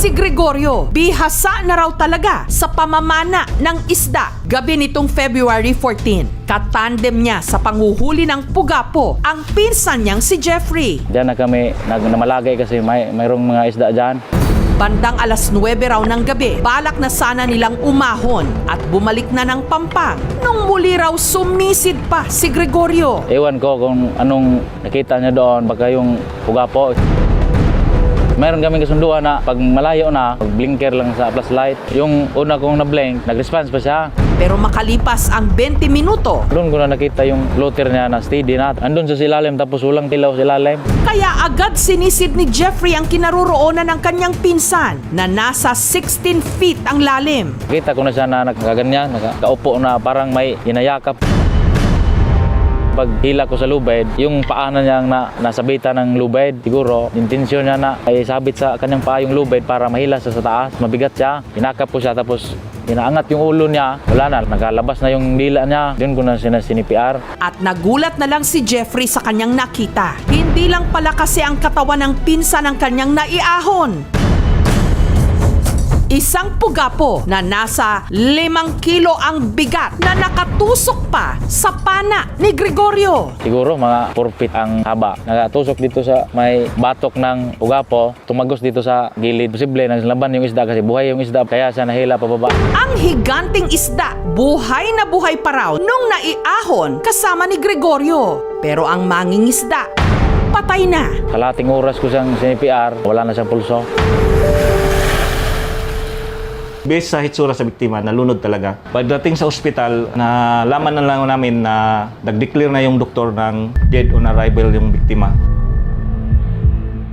Si Gregorio, bihasa na raw talaga sa pamamana ng isda. Gabi nitong February 14, katandem niya sa panguhuli ng pugapo ang pinsan niyang si Jeffrey. Diyan na kami namalagay kasi mayroong mga isda dyan. Bandang alas 9 raw ng gabi, balak na sana nilang umahon at bumalik na ng Pampang nung muli raw sumisid pa si Gregorio. Ewan ko kung anong nakita niya doon, baka yung pugapo. Mayroon kaming kasunduan na pag malayo na, blinker lang sa flashlight. Yung una kong na-blink, nag-response pa siya. Pero makalipas ang 20 minuto, Doon ko na nakita yung floater niya na steady na. Andun sa silalim tapos walang tilaw sa ilalim. kaya agad sinisid ni Jeffrey ang kinaroroonan ng kanyang pinsan na nasa 16 feet ang lalim. Kita ko na siya na nakaganyan, nakaupo na parang may inayakap. Pag hila ko sa lubid, yung paanan niya nasabitan ng lubid, siguro, intensyon niya na ay sabit sa kanyang paa yung lubid para mahila sa taas. Mabigat siya, pinakap ko siya tapos inaangat yung ulo niya. Wala na, nakalabas na yung dila niya. Doon ko na sinipiar. At nagulat na lang si Jeffrey sa kanyang nakita. Hindi lang pala kasi ang katawan ng pinsan ng kanyang naiahon. Isang pugapo na nasa 5 kilo ang bigat na nakatusok pa sa pana ni Gregorio. Siguro mga 4 feet ang haba. Nakatusok dito sa may batok ng pugapo, tumagos dito sa gilid. Posible naglaban yung isda kasi buhay yung isda kaya siya nahila pababa. Ang higanting isda, buhay na buhay pa raw nung naiahon kasama ni Gregorio. Pero ang mangingisda, patay na. Kalating oras ko siyang sinipiar, wala na siyang pulso. Based sa hitsura sa biktima, nalunod talaga. Pagdating sa ospital, nalaman na lang namin na nag-declare na yung doktor ng dead on arrival yung biktima.